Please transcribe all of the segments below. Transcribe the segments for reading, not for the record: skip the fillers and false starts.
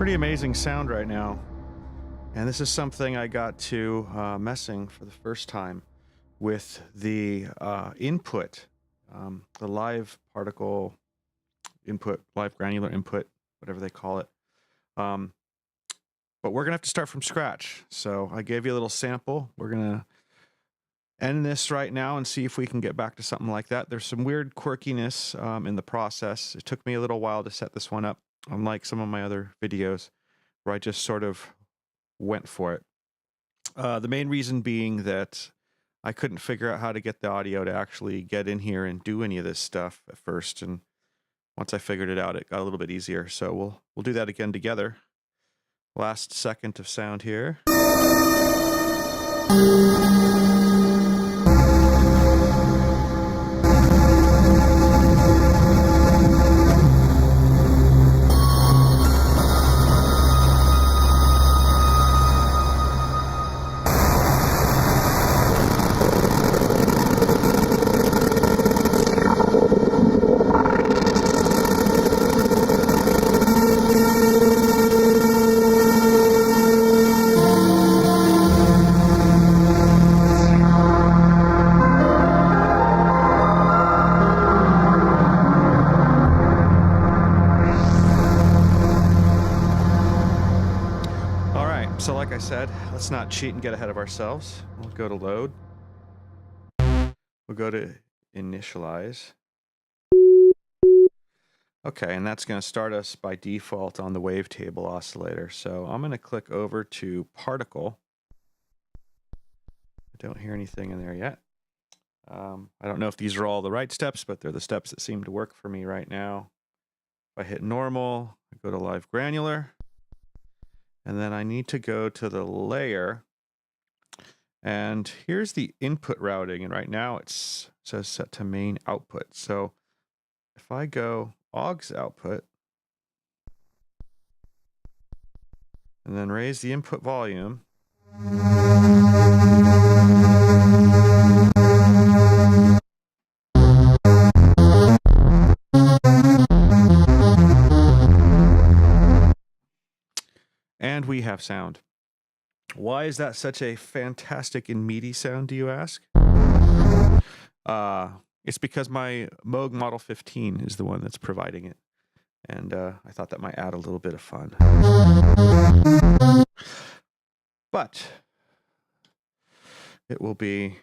pretty amazing sound right now. And this is something I got to messing for the first time with the input, the live particle input, live granular input, whatever they call it. But we're going to have to start from scratch. So I gave you a little sample. We're going to end this right now and see if we can get back to something like that. There's some weird quirkiness in the process. It took me a little while to set this one up, unlike some of my other videos where I just sort of went for it. The main reason being that I couldn't figure out how to get the audio to actually get in here and do any of this stuff at first. And once I figured it out, it got a little bit easier. So we'll do that again together. Last second of sound here. So like I said, let's not cheat and get ahead of ourselves. We'll go to load. We'll go to initialize. Okay, and that's going to start us by default on the wavetable oscillator. So I'm going to click over to particle. I don't hear anything in there yet. I don't know if these are all the right steps, but they're the steps that seem to work for me right now. If I hit normal, I go to live granular. And then I need to go to the layer, and here's the input routing. And right now it says set to main output. So if I go aux output and then raise the input volume, and we have sound. Why is that such a fantastic and meaty sound, do you ask? It's because my Moog Model 15 is the one that's providing it. And I thought that might add a little bit of fun. But it will be...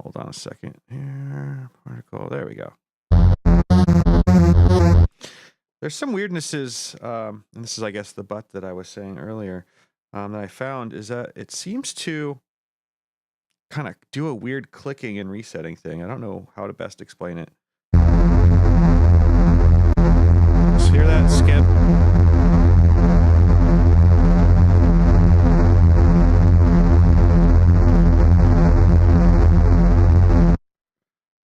Hold on a second here. Particle, there we go. There's some weirdnesses, and this is, I guess, the but that I was saying earlier, that I found, is that it seems to kind of do a weird clicking and resetting thing. I don't know how to best explain it. Just hear that skip?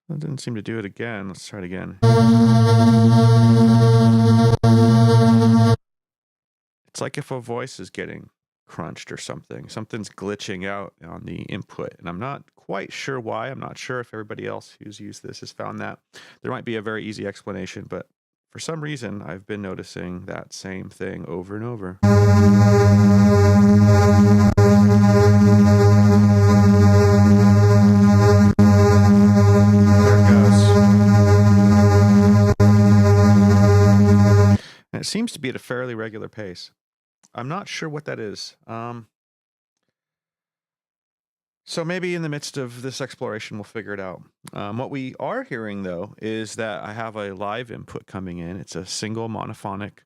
That didn't seem to do it again. Let's try it again. It's like if a voice is getting crunched or something. Something's glitching out on the input, and I'm not quite sure why. I'm not sure if everybody else who's used this has found that. There might be a very easy explanation, but for some reason, I've been noticing that same thing over and over. And it seems to be at a fairly regular pace. I'm not sure what that is. So maybe in the midst of this exploration, we'll figure it out. What we are hearing, though, is that I have a live input coming in. It's a single monophonic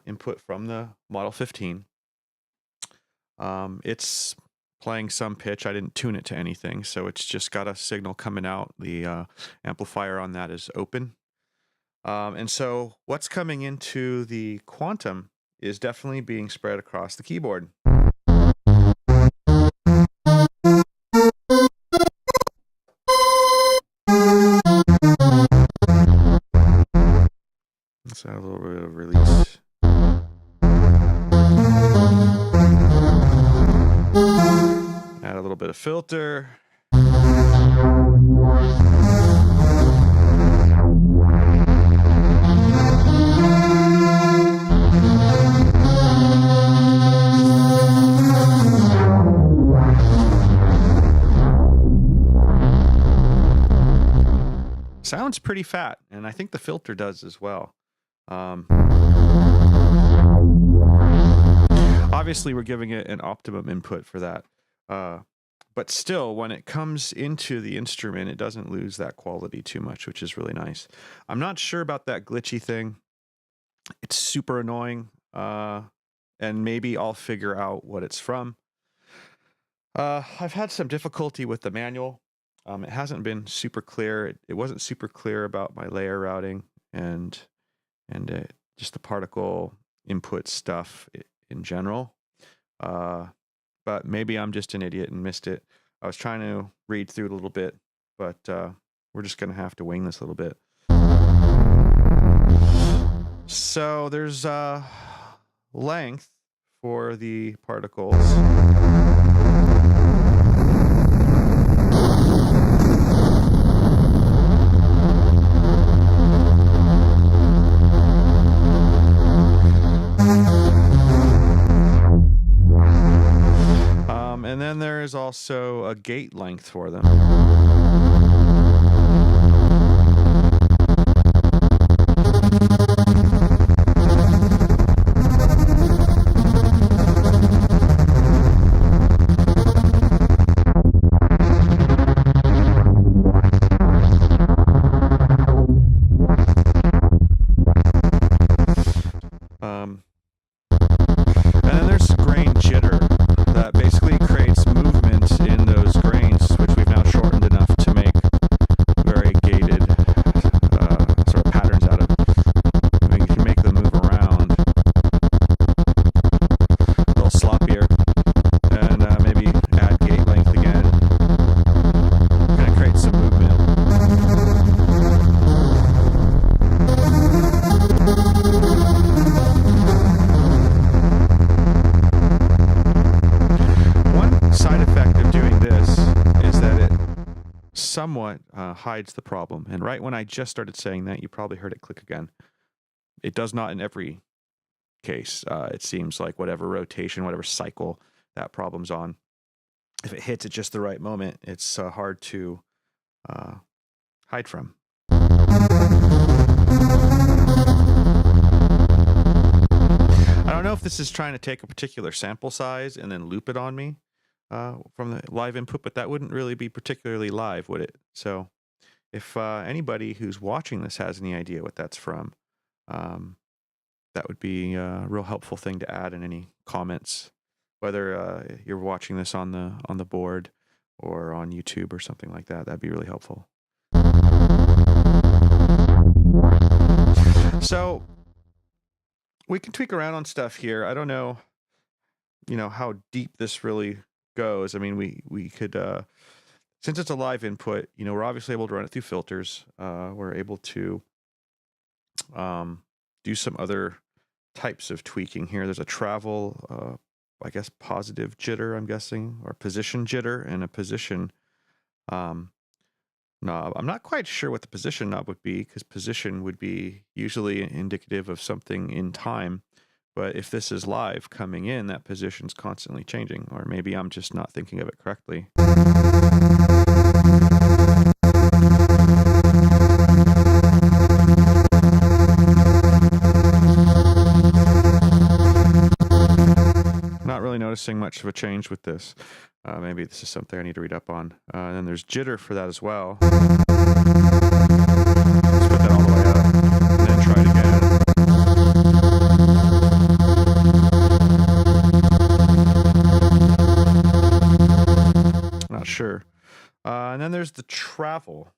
input from the Model 15. It's playing some pitch. I didn't tune it to anything, so it's just got a signal coming out. The amplifier on that is open. And so what's coming into the quantum is definitely being spread across the keyboard. Let's add a little bit of release. Add a little bit of filter. sounds pretty fat, and I think the filter does as well. Obviously, we're giving it an optimum input for that. But still, when it comes into the instrument, it doesn't lose that quality too much, which is really nice. I'm not sure about that glitchy thing. It's super annoying, and maybe I'll figure out what it's from. I've had some difficulty with the manual. It hasn't been super clear. It wasn't super clear about my layer routing and just the particle input stuff in general. But maybe I'm just an idiot and missed it. I was trying to read through it a little bit, but we're just going to have to wing this a little bit. So there's length for the particles. And then there is also a gate length for them. And then there's grain jitter that basically creates movement in those grains, which we've now shortened enough to make very gated sort of patterns out of. I mean, you can make them move around a little sloppier, and maybe add gate length again. Kind of create some movement. Side effect of doing this is that it somewhat hides the problem. And right when I just started saying that, you probably heard it click again. It does not in every case. It seems like whatever rotation, whatever cycle that problem's on, if it hits at just the right moment, it's hard to hide from. I don't know if this is trying to take a particular sample size and then loop it on me from the live input, but that wouldn't really be particularly live, would it? So if anybody who's watching this has any idea what that's from, that would be a real helpful thing to add in any comments, whether you're watching this on the board or on YouTube or something like that. That'd be really helpful. So we can tweak around on stuff here. I don't know, how deep this really goes. I mean, we could, since it's a live input, we're obviously able to run it through filters. We're able to do some other types of tweaking here. There's a travel, I guess, positive jitter, I'm guessing, or position jitter, and a position knob. I'm not quite sure what the position knob would be, because position would be usually indicative of something in time. But if this is live coming in, that position's constantly changing. Or maybe I'm just not thinking of it correctly. Not really noticing much of a change with this. Maybe this is something I need to read up on. And then there's jitter for that as well. Let's put that all the way up and then try it again. Not sure. And then there's the travel.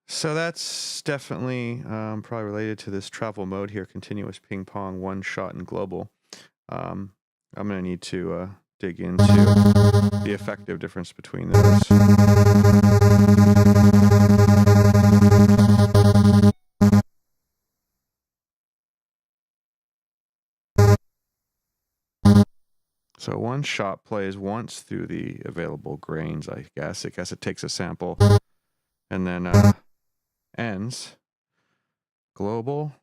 So that's definitely probably related to this travel mode here, continuous ping pong, one shot, and global. I'm going to need to dig into the effective difference between those. So one shot plays once through the available grains, I guess. I guess it takes a sample and then ends. Global.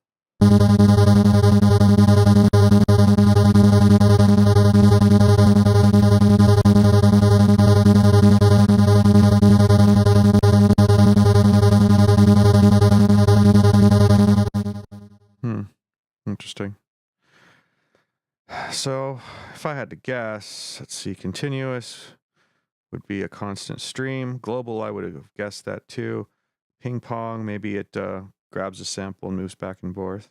Interesting. So if I had to guess, let's see, continuous would be a constant stream. Global, I would have guessed that too. Ping pong, maybe it grabs a sample and moves back and forth.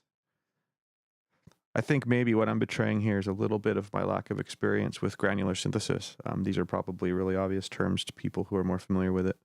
I think maybe what I'm betraying here is a little bit of my lack of experience with granular synthesis. These are probably really obvious terms to people who are more familiar with it.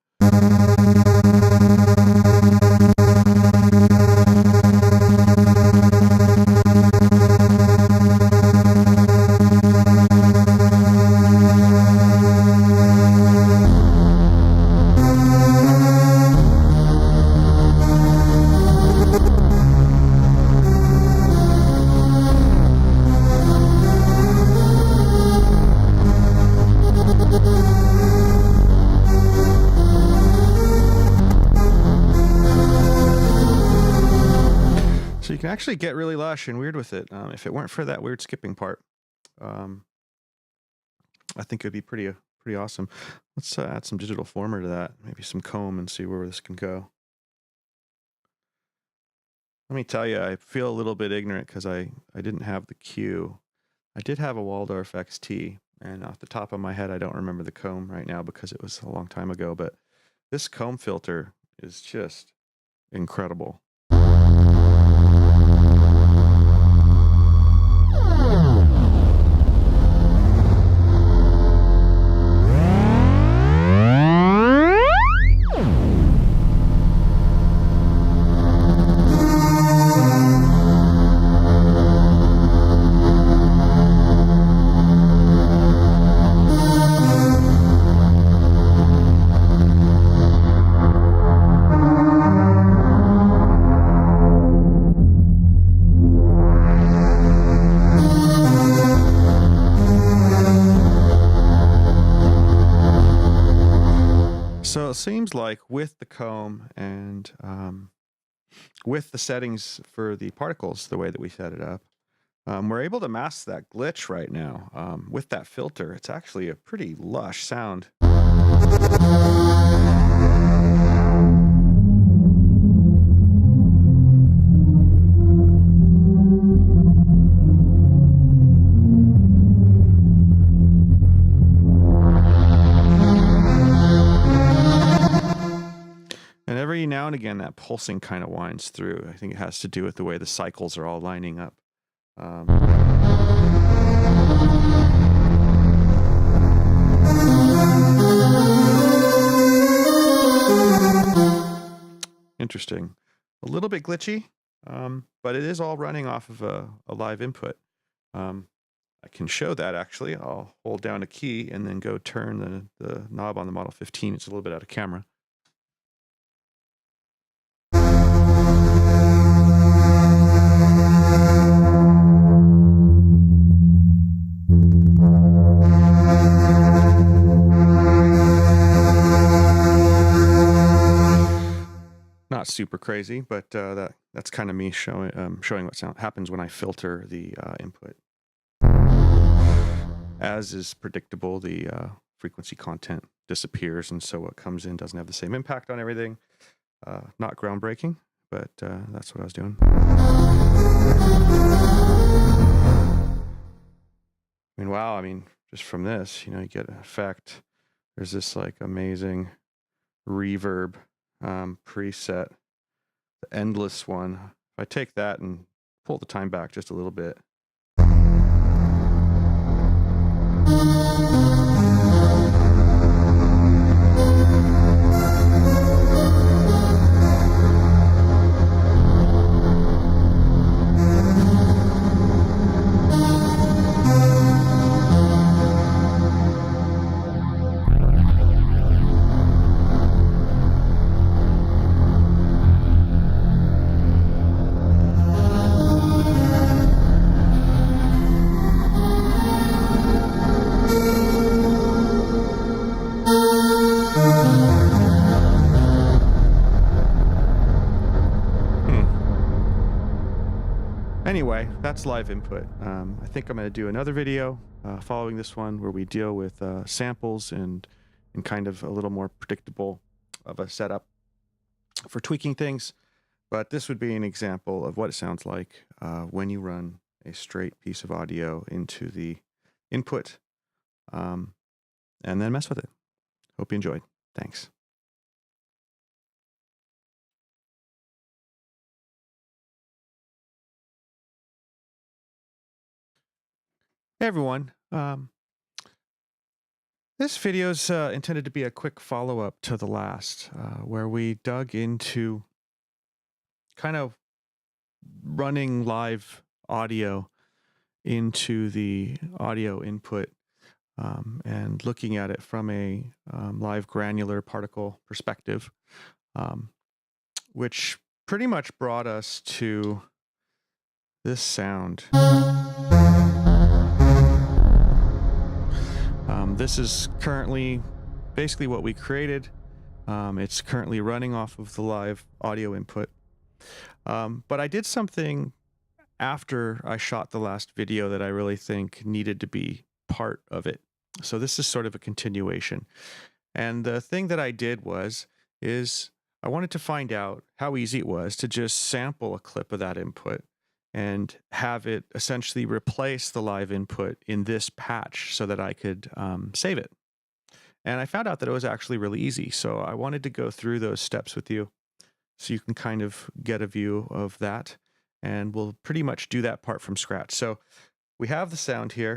So you can actually get really lush and weird with it. If it weren't for that weird skipping part, I think it'd be pretty awesome. Let's add some digital former to that, maybe some comb, and see where this can go. Let me tell you, I feel a little bit ignorant because I didn't have the cue. I did have a Waldorf XT, and off the top of my head, I don't remember the comb right now because it was a long time ago, but this comb filter is just incredible. So it seems like with the comb and with the settings for the particles, the way that we set it up, we're able to mask that glitch right now. With that filter, it's actually a pretty lush sound. And every now and again, that pulsing kind of winds through. I think it has to do with the way the cycles are all lining up. Interesting. A little bit glitchy, but it is all running off of a live input. I can show that actually. I'll hold down a key and then go turn the knob on the Model 15. It's a little bit out of camera. Not super crazy, but that's kind of me showing what happens when I filter the input. As is predictable, the frequency content disappears, and so what comes in doesn't have the same impact on everything. Not groundbreaking, but that's what I was doing. I mean, wow, just from this, you get an effect. There's this like amazing reverb preset, the endless one. If I take that and pull the time back just a little bit. anyway, that's live input. I think I'm going to do another video following this one where we deal with samples and kind of a little more predictable of a setup for tweaking things. But this would be an example of what it sounds like when you run a straight piece of audio into the input and then mess with it. Hope you enjoyed. Thanks. Hey everyone. This video is intended to be a quick follow-up to the last, where we dug into kind of running live audio into the audio input and looking at it from a live granular particle perspective, which pretty much brought us to this sound. This is currently basically what we created. It's currently running off of the live audio input. But I did something after I shot the last video that I really think needed to be part of it. So this is sort of a continuation. And the thing that I did is I wanted to find out how easy it was to just sample a clip of that input and have it essentially replace the live input in this patch so that I could save it. And I found out that it was actually really easy. So I wanted to go through those steps with you so you can kind of get a view of that. And we'll pretty much do that part from scratch. So we have the sound here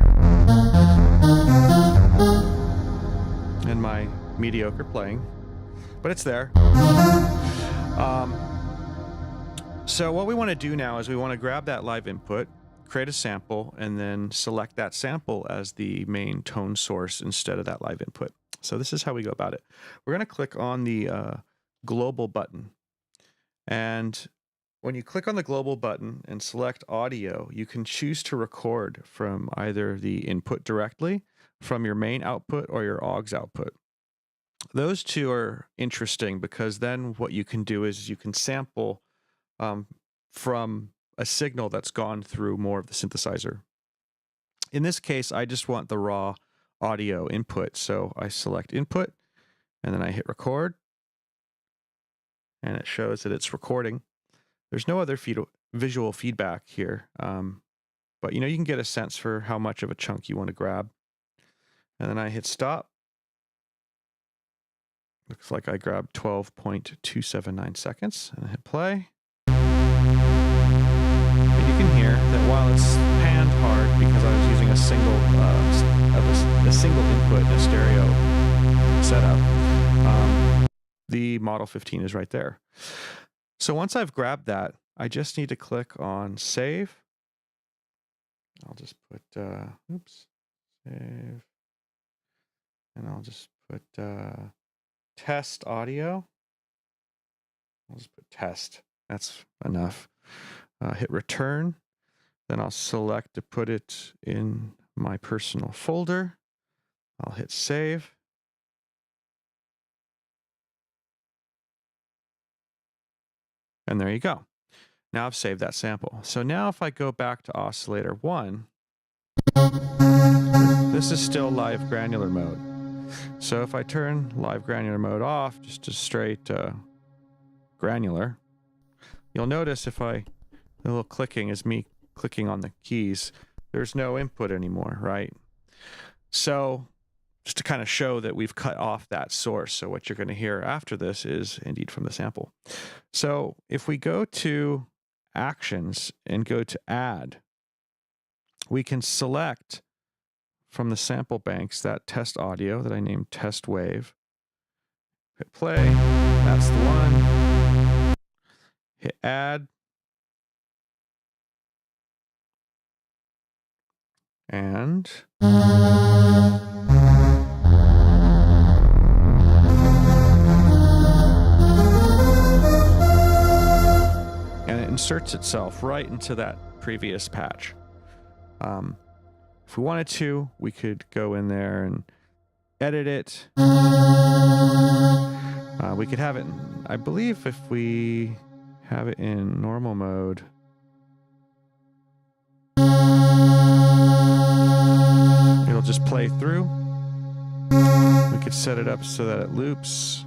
and my mediocre playing, but it's there. So what we want to do now is we want to grab that live input, create a sample, and then select that sample as the main tone source instead of that live input. So this is how we go about it. We're going to click on the global button. And when you click on the global button and select audio, you can choose to record from either the input directly, from your main output, or your aux output. Those two are interesting because then what you can do is you can sample from a signal that's gone through more of the synthesizer. In this case, I just want the raw audio input. So I select input and then I hit record and it shows that it's recording. There's no other visual feedback here, but you can get a sense for how much of a chunk you want to grab. And then I hit stop. Looks like I grabbed 12.279 seconds and I hit play. And you can hear that while it's panned hard because I was using a single input in a stereo setup, the Model 15 is right there. So once I've grabbed that, I just need to click on save. I'll just put save, and I'll just put test audio. I'll just put test. That's enough. Hit return. Then I'll select to put it in my personal folder. I'll hit save. And there you go. Now I've saved that sample. So now if I go back to oscillator 1, this is still live granular mode. So if I turn live granular mode off, just to straight granular, you'll notice the little clicking is me clicking on the keys. There's no input anymore, right? So just to kind of show that we've cut off that source. So what you're going to hear after this is indeed from the sample. So if we go to actions and go to add, we can select from the sample banks that test audio that I named test wave. Hit play. That's the one. Hit add. And it inserts itself right into that previous patch. If we wanted to, we could go in there and edit it. We could have it, I believe if we have it in normal mode, play through. We could set it up so that it loops.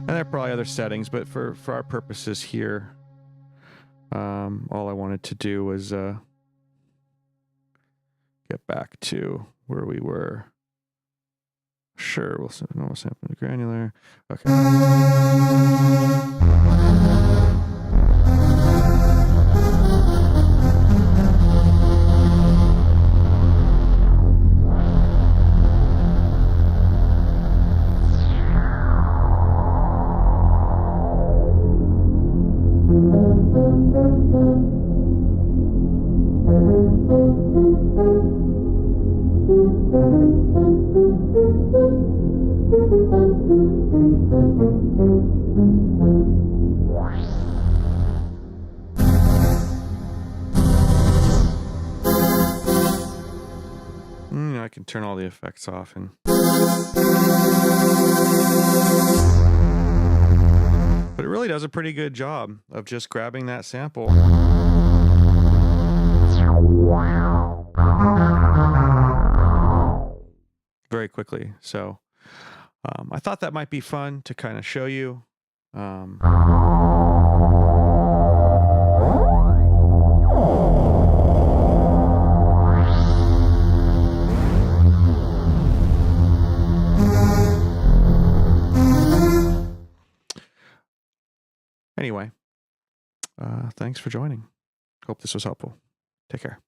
And there are probably other settings, but for our purposes here, all I wanted to do was get back to where we were. Sure, we'll set normal sampling to granular. Okay. I can turn all the effects off and but it really does a pretty good job of just grabbing that sample very quickly. So I thought that might be fun to kind of show you. Anyway, thanks for joining. Hope this was helpful. Take care.